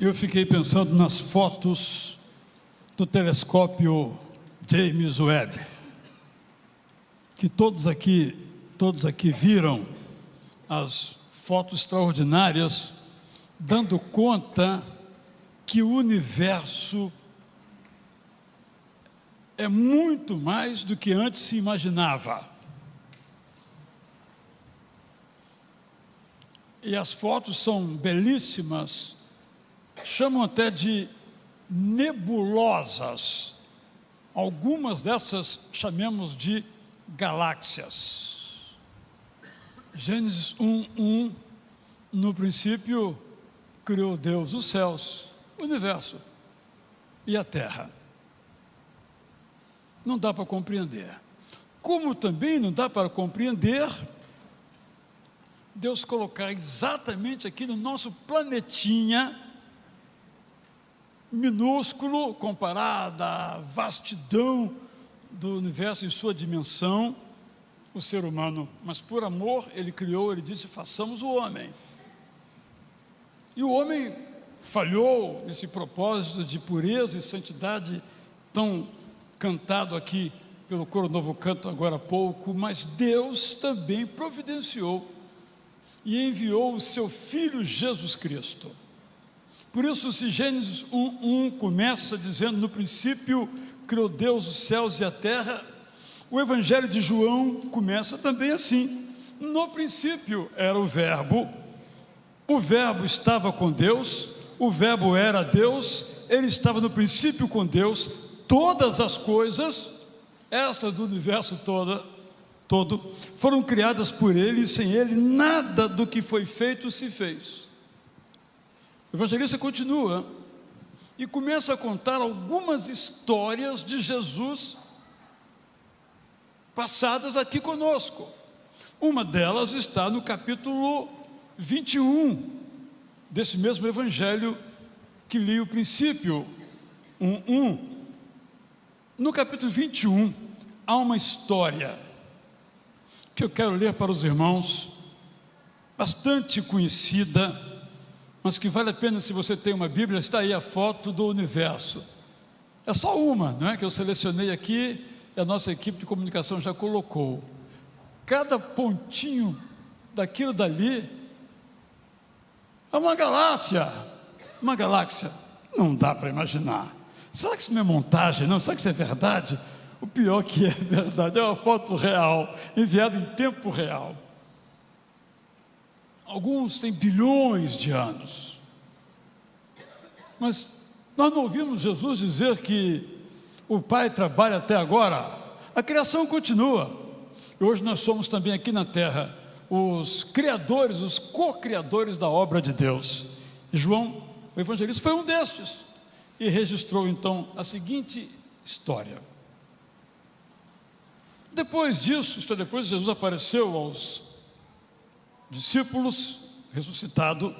Eu fiquei pensando nas fotos do telescópio James Webb, que todos aqui viram as fotos extraordinárias, dando conta que o universo é muito mais do que antes se imaginava. E as fotos são belíssimas, chamam até de nebulosas. Algumas dessas chamemos de galáxias. Gênesis 1:1, no princípio criou Deus os céus, o universo e a terra. Não dá para compreender. Como também não dá para compreender Deus colocar exatamente aqui no nosso planetinha, minúsculo, comparado à vastidão do universo em sua dimensão, o ser humano. Mas por amor, Ele criou, Ele disse, façamos o homem. E o homem falhou nesse propósito de pureza e santidade tão cantado aqui pelo coro Novo Canto agora há pouco, mas Deus também providenciou e enviou o seu Filho Jesus Cristo. Por isso, se Gênesis 1:1 começa dizendo, no princípio criou Deus os céus e a terra, o Evangelho de João começa também assim. No princípio era o Verbo estava com Deus, o Verbo era Deus, Ele estava no princípio com Deus, todas as coisas, estas do universo todo, foram criadas por Ele, e sem Ele nada do que foi feito se fez. O evangelista continua e começa a contar algumas histórias de Jesus passadas aqui conosco. Uma delas está no capítulo 21 desse mesmo evangelho que li o princípio 1:1. No capítulo 21 há uma história que eu quero ler para os irmãos, bastante conhecida, mas que vale a pena. Se você tem uma Bíblia, está aí a foto do universo. É só uma, não é, que eu selecionei aqui, e a nossa equipe de comunicação já colocou. Cada pontinho daquilo dali é uma galáxia. Não dá para imaginar. Será que isso não é montagem? Não? Será que isso é verdade? O pior que é verdade, é uma foto real, enviada em tempo real. Alguns têm bilhões de anos. Mas nós não ouvimos Jesus dizer que o Pai trabalha até agora. A criação continua. E hoje nós somos também aqui na terra os criadores, os co-criadores da obra de Deus. E João, o evangelista, foi um destes. E registrou então a seguinte história. Depois disso, isto é, depois Jesus apareceu aos discípulos, ressuscitado,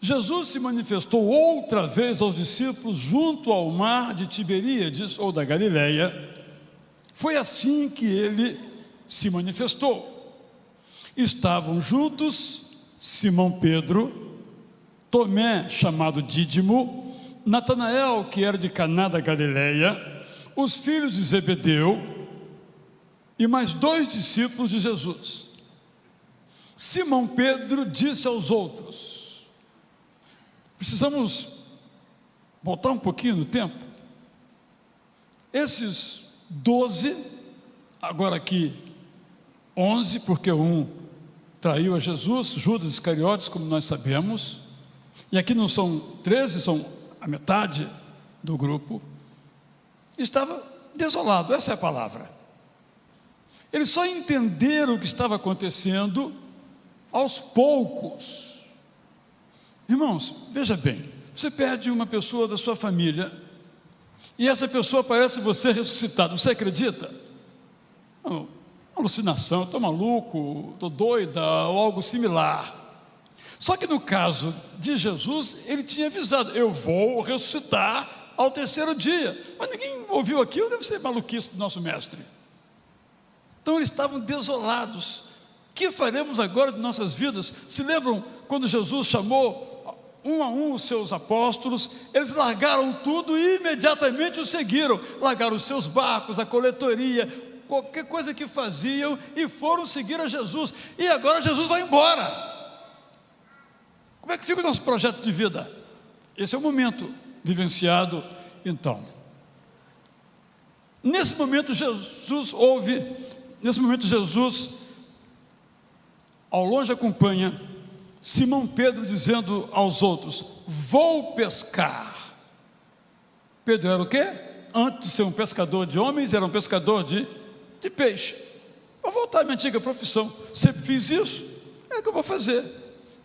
Jesus se manifestou outra vez aos discípulos junto ao mar de Tiberíades, ou da Galileia. Foi assim que ele se manifestou. Estavam juntos Simão Pedro, Tomé, chamado Dídimo, Natanael, que era de Caná da Galileia, os filhos de Zebedeu e mais 2 discípulos de Jesus. Simão Pedro disse aos outros, precisamos voltar um pouquinho no tempo. Esses 12, agora aqui 11, porque um traiu a Jesus, Judas Iscariotes, como nós sabemos, e aqui não são 13, são a metade do grupo, estava desolado, essa é a palavra. Eles só entenderam o que estava acontecendo aos poucos. Irmãos, veja bem, você perde uma pessoa da sua família e essa pessoa aparece você ressuscitado, você acredita? Não, alucinação, estou maluco, estou doida, ou algo similar. Só que no caso de Jesus, ele tinha avisado, eu vou ressuscitar ao 3º dia, mas ninguém ouviu aquilo, deve ser maluquice do nosso mestre. Então eles estavam desolados. O que faremos agora de nossas vidas? Se lembram quando Jesus chamou um a um os seus apóstolos, eles largaram tudo e imediatamente o seguiram, largaram os seus barcos, a coletoria, qualquer coisa que faziam e foram seguir a Jesus. E agora Jesus vai embora. Como é que fica o nosso projeto de vida? Esse é o momento vivenciado então. Nesse momento Jesus ao longe acompanha Simão Pedro dizendo aos outros: vou pescar. Pedro era o quê? Antes de ser um pescador de homens, era um pescador de peixe. Vou voltar à minha antiga profissão, sempre fiz isso, é o que eu vou fazer.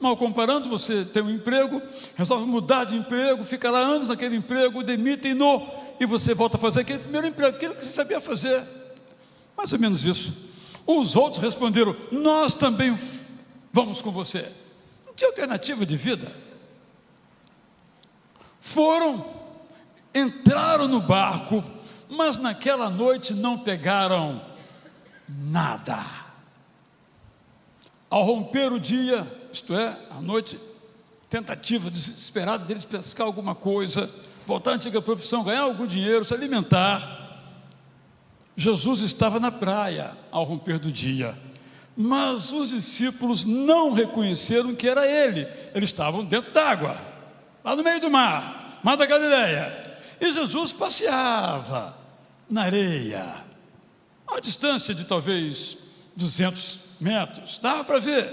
Mal comparando, você tem um emprego, resolve mudar de emprego, fica lá anos naquele emprego, demitem-no, e você volta a fazer aquele primeiro emprego, aquilo que você sabia fazer. Mais ou menos isso. Os outros responderam: nós também vamos com você. Não tinha alternativa de vida. Entraram no barco, mas naquela noite não pegaram nada. Ao romper o dia, isto é, a noite, tentativa desesperada deles pescar alguma coisa, voltar à antiga profissão, ganhar algum dinheiro, se alimentar. Jesus estava na praia ao romper do dia, mas os discípulos não reconheceram que era ele. Eles estavam dentro d'água, lá no meio do mar da Galileia, e Jesus passeava na areia, a uma distância de talvez 200 metros, dava para ver,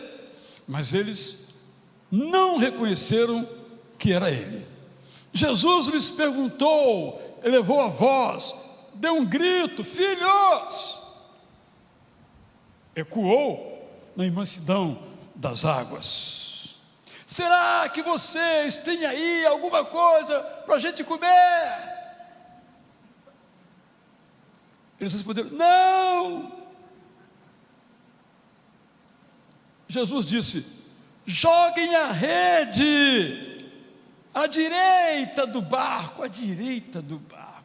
mas eles não reconheceram que era ele. Jesus lhes perguntou, elevou a voz, deu um grito: filhos! Ecoou na imensidão das águas: será que vocês têm aí alguma coisa para a gente comer? Eles responderam: não. Jesus disse: joguem a rede à direita do barco,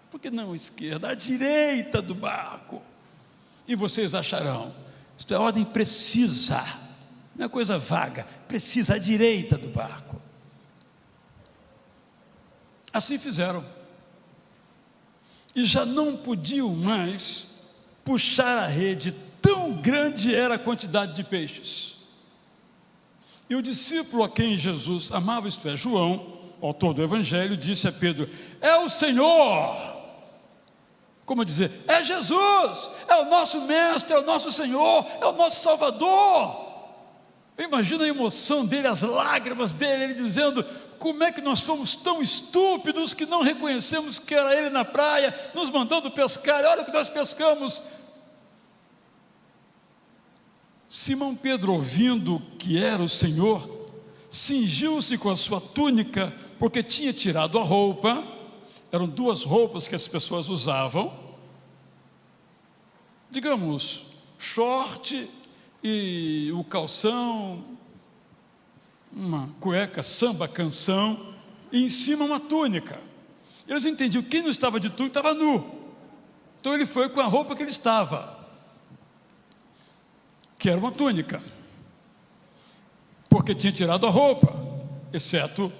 por que não à esquerda? À direita do barco, e vocês acharão. Isto é ordem precisa, não é coisa vaga, precisa, à direita do barco. Assim fizeram, e já não podiam mais puxar a rede, tão grande era a quantidade de peixes. E o discípulo a quem Jesus amava, isto é, João, autor do Evangelho, disse a Pedro: é o Senhor. Como dizer, é Jesus, é o nosso mestre, é o nosso Senhor, é o nosso Salvador. Eu imagino a emoção dele, as lágrimas dele, ele dizendo: como é que nós fomos tão estúpidos que não reconhecemos que era ele na praia, nos mandando pescar, olha o que nós pescamos. Simão Pedro, ouvindo que era o Senhor, cingiu-se com a sua túnica, porque tinha tirado a roupa. Eram duas roupas que as pessoas usavam, digamos, short e o calção, uma cueca samba canção, e em cima uma túnica. Eles entendiam que quem não estava de túnica estava nu, então ele foi com a roupa que ele estava, que era uma túnica, porque tinha tirado a roupa, exceto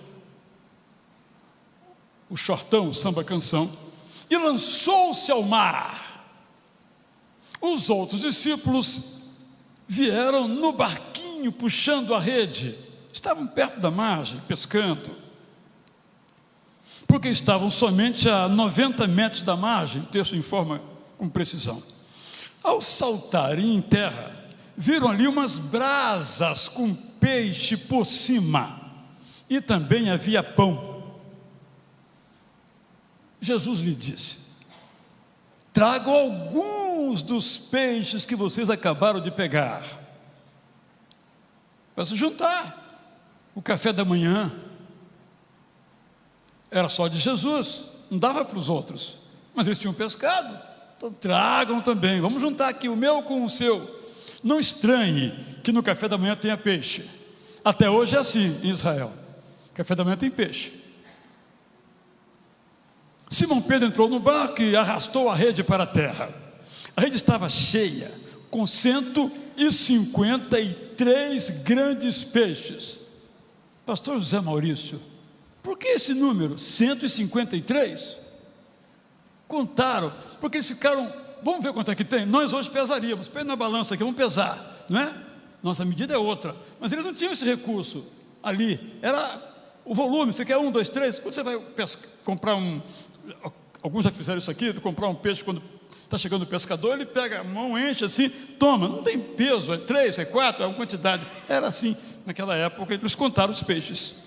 o shortão, o samba canção, e lançou-se ao mar. Os outros discípulos vieram no barquinho puxando a rede, estavam perto da margem pescando, porque estavam somente a 90 metros da margem. O texto informa com precisão. Ao saltarem em terra, viram ali umas brasas com peixe por cima, e também havia pão. Jesus lhe disse: tragam alguns dos peixes que vocês acabaram de pegar, para se juntar. O café da manhã era só de Jesus, não dava para os outros, mas eles tinham pescado, então tragam também, vamos juntar aqui o meu com o seu. Não estranhe que no café da manhã tenha peixe, até hoje é assim em Israel, café da manhã tem peixe. Simão Pedro entrou no barco e arrastou a rede para a terra. A rede estava cheia, com 153 grandes peixes. Pastor José Maurício, Por que esse número? 153? Contaram, porque eles ficaram, vamos ver quanto é que tem? Nós hoje pesaríamos, põe na balança aqui, vamos pesar, não é? Nossa medida é outra, mas eles não tinham esse recurso ali, era o volume, você quer 1, 2, 3, quando você vai comprar alguns já fizeram isso aqui, comprar um peixe quando está chegando o pescador, ele pega a mão, enche assim, toma, não tem peso, é 3, é 4, é uma quantidade, era assim, naquela época eles contaram os peixes.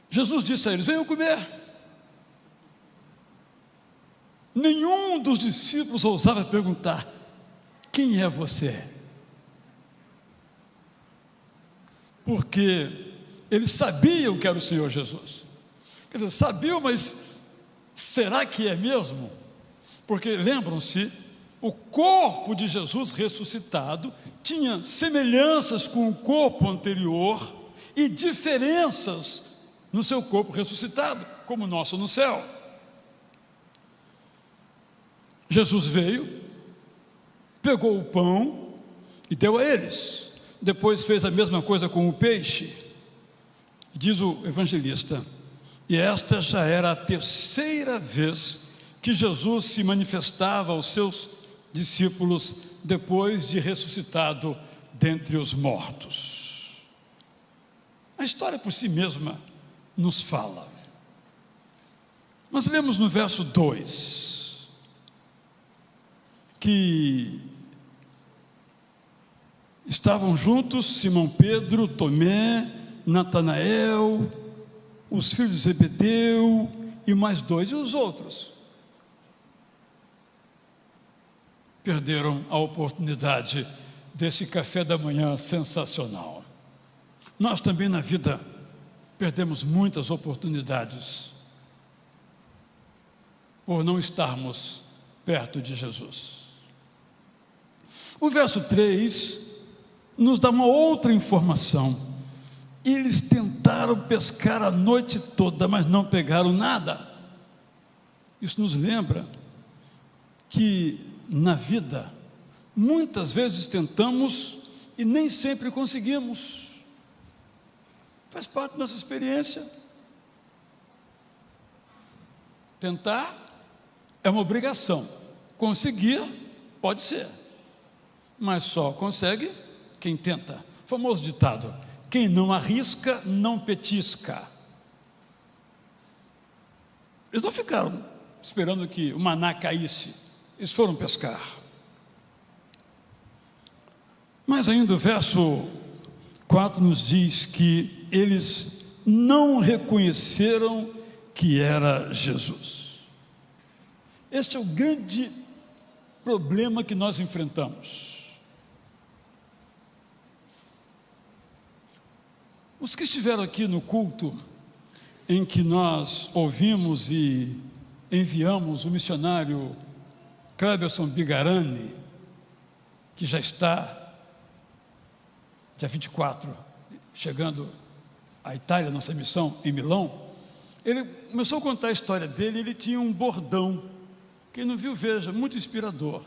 Jesus disse a eles: venham comer. Nenhum dos discípulos ousava perguntar: quem é você? Porque eles sabiam que era o Senhor Jesus. Quer dizer, sabiam, mas será que é mesmo? Porque lembram-se, o corpo de Jesus ressuscitado tinha semelhanças com o corpo anterior e diferenças no seu corpo ressuscitado, como o nosso no céu. Jesus veio, pegou o pão e deu a eles. Depois fez a mesma coisa com o peixe. Diz o evangelista: e esta já era a terceira vez que Jesus se manifestava aos seus discípulos depois de ressuscitado dentre os mortos. A história por si mesma nos fala. Nós lemos no verso 2 que estavam juntos Simão Pedro, Tomé, Natanael, os filhos de Zebedeu e mais 2, e os outros perderam a oportunidade desse café da manhã sensacional. Nós também na vida perdemos muitas oportunidades por não estarmos perto de Jesus. O verso 3 nos dá uma outra informação. Eles tentaram pescar a noite toda, mas não pegaram nada. Isso nos lembra que na vida muitas vezes tentamos e nem sempre conseguimos. Faz parte da nossa experiência. Tentar é uma obrigação. Conseguir pode ser, mas só consegue quem tenta. Famoso ditado: quem não arrisca, não petisca. Eles não ficaram esperando que o maná caísse, eles foram pescar. Mas ainda o verso 4 nos diz que eles não reconheceram que era Jesus. Este é o grande problema que nós enfrentamos. Os que estiveram aqui no culto em que nós ouvimos e enviamos o missionário Cleberson Bigarani, que já está dia 24 chegando à Itália, nossa missão em Milão, ele começou a contar a história dele. Ele tinha um bordão, quem não viu veja, muito inspirador.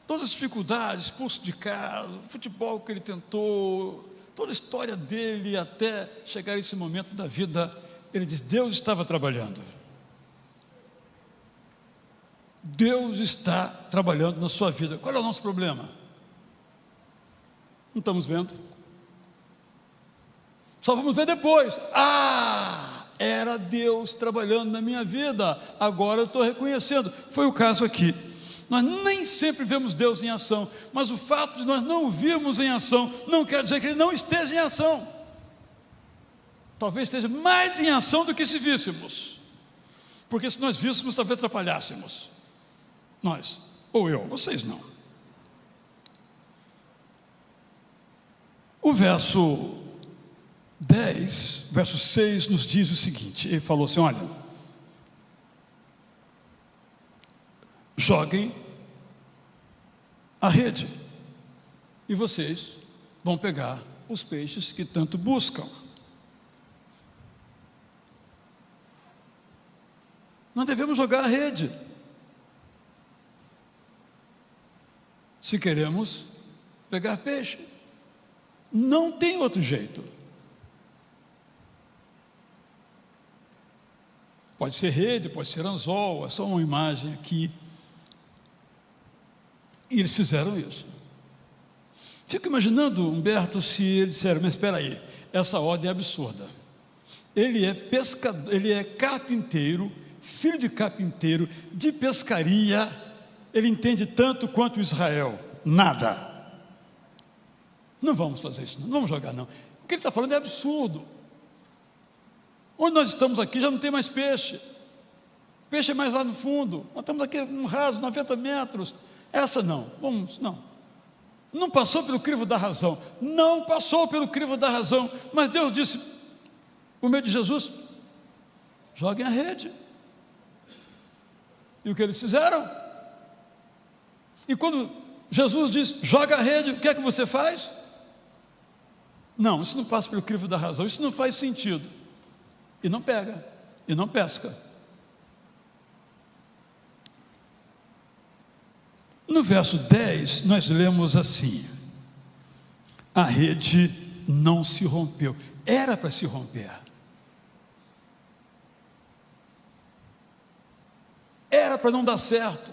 Todas as dificuldades, expulso de casa, o futebol que ele tentou, toda a história dele até chegar a esse momento da vida, ele diz: Deus estava trabalhando. Deus está trabalhando na sua vida. Qual é o nosso problema? Não estamos vendo. Só vamos ver depois. Era Deus trabalhando na minha vida, agora eu estou reconhecendo. Foi o caso aqui. Nós nem sempre vemos Deus em ação, mas o fato de nós não o virmos em ação não quer dizer que Ele não esteja em ação. Talvez esteja mais em ação do que se víssemos, porque se nós víssemos, talvez atrapalhássemos. Nós, ou eu, vocês não. O verso 10, verso 6 nos diz o seguinte: ele falou assim: olha, joguem a rede e vocês vão pegar os peixes que tanto buscam. Nós devemos jogar a rede se queremos pegar peixe. Não tem outro jeito. Pode ser rede, pode ser anzol, é só uma imagem aqui. E eles fizeram isso. Fico imaginando, Humberto, se eles disseram, mas espera aí, essa ordem é absurda. Ele é pescador, ele é carpinteiro, filho de carpinteiro, de pescaria, ele entende tanto quanto Israel. Nada. Não vamos fazer isso, não vamos jogar não. O que ele está falando é absurdo. Onde nós estamos aqui já não tem mais peixe. Peixe é mais lá no fundo. Nós estamos aqui no raso, 90 metros. Essa não, não passou pelo crivo da razão. Não passou pelo crivo da razão. Mas Deus disse, por meio de Jesus, joguem a rede. E o que eles fizeram? E quando Jesus diz, joga a rede, o que é que você faz? Não, isso não passa pelo crivo da razão, isso não faz sentido. E não pega, e não pesca. No verso 10, nós lemos assim: a rede não se rompeu. Era para se romper. Era para não dar certo.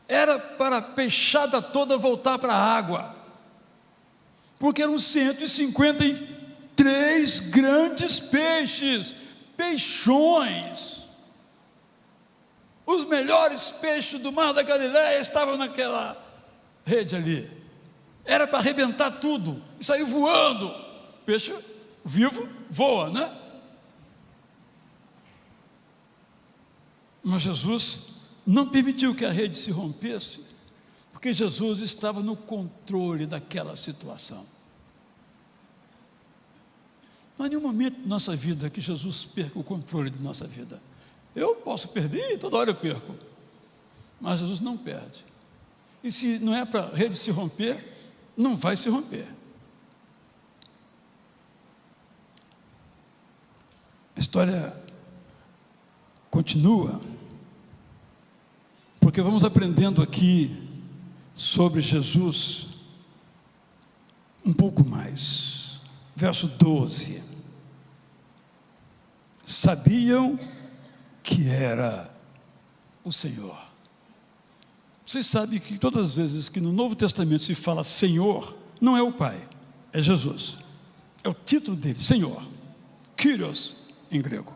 Era para a peixada toda voltar para a água. Porque eram 153 grandes peixes, peixões. Os melhores peixes do mar da Galileia estavam naquela rede ali. Era para arrebentar tudo e saiu voando. Peixe vivo voa, né? Mas Jesus não permitiu que a rede se rompesse, porque Jesus estava no controle daquela situação. Não há nenhum momento de nossa vida que Jesus perca o controle de nossa vida. Eu posso perder, toda hora eu perco, mas Jesus não perde. E se não é para a rede se romper, não vai se romper. A história continua, porque vamos aprendendo aqui sobre Jesus um pouco mais. Verso 12: sabiam que era o Senhor. Vocês sabem que todas as vezes que no Novo Testamento se fala Senhor, não é o Pai, é Jesus. É o título dele, Senhor, Kyrios em grego.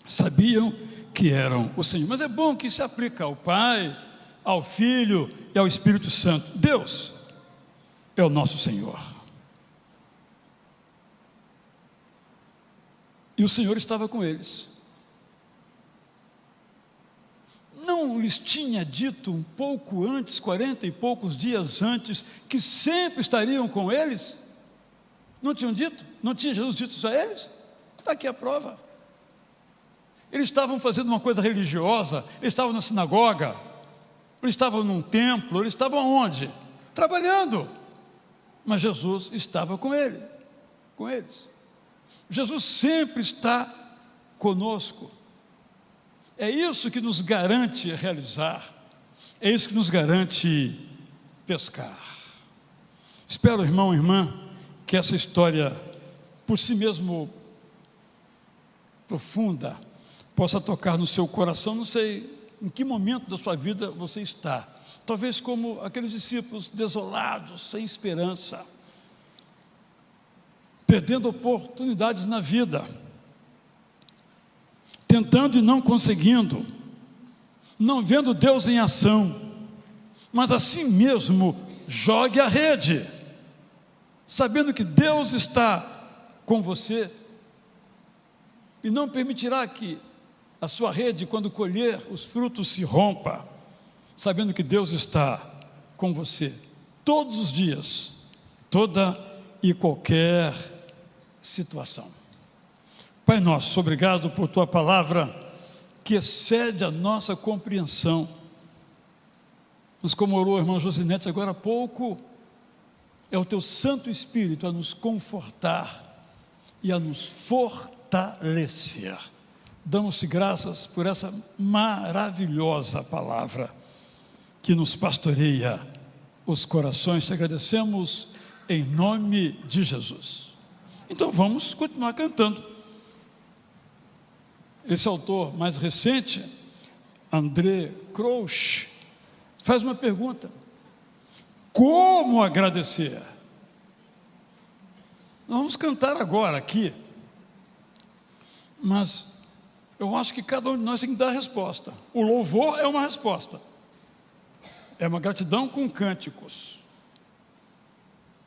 Sabiam que eram o Senhor. Mas é bom que se aplica ao Pai, ao Filho e ao Espírito Santo. Deus é o nosso Senhor. E o Senhor estava com eles. Não lhes tinha dito um pouco antes, 40 e poucos dias antes, que sempre estariam com eles? Não tinham dito? Não tinha Jesus dito isso a eles? Está aqui a prova. Eles estavam fazendo uma coisa religiosa, eles estavam na sinagoga, eles estavam num templo, eles estavam onde? Trabalhando. Mas Jesus estava com eles. Jesus sempre está conosco. É isso que nos garante realizar, é isso que nos garante pescar. Espero, irmão e irmã, que essa história, por si mesmo profunda, possa tocar no seu coração. Não sei em que momento da sua vida você está, talvez como aqueles discípulos desolados, sem esperança, perdendo oportunidades na vida, tentando e não conseguindo, não vendo Deus em ação, mas assim mesmo jogue a rede, sabendo que Deus está com você e não permitirá que a sua rede, quando colher os frutos, se rompa, sabendo que Deus está com você todos os dias, toda e qualquer situação. Pai nosso, obrigado por tua palavra que excede a nossa compreensão. Mas como orou o irmão Josinete agora há pouco, é o teu Santo Espírito a nos confortar e a nos fortalecer. Damos-te graças por essa maravilhosa palavra que nos pastoreia os corações. Te agradecemos em nome de Jesus. Então vamos continuar cantando. Esse autor mais recente, André Crouch, faz uma pergunta: como agradecer? Nós vamos cantar agora aqui, mas eu acho que cada um de nós tem que dar a resposta. O louvor é uma resposta, é uma gratidão com cânticos.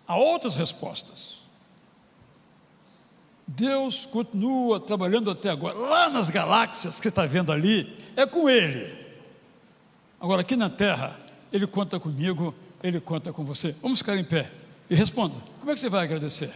Há outras respostas. Deus continua trabalhando até agora. Lá nas galáxias que você está vendo ali, é com Ele. Agora aqui na terra, Ele conta comigo, Ele conta com você. Vamos ficar em pé e responda: como é que você vai agradecer?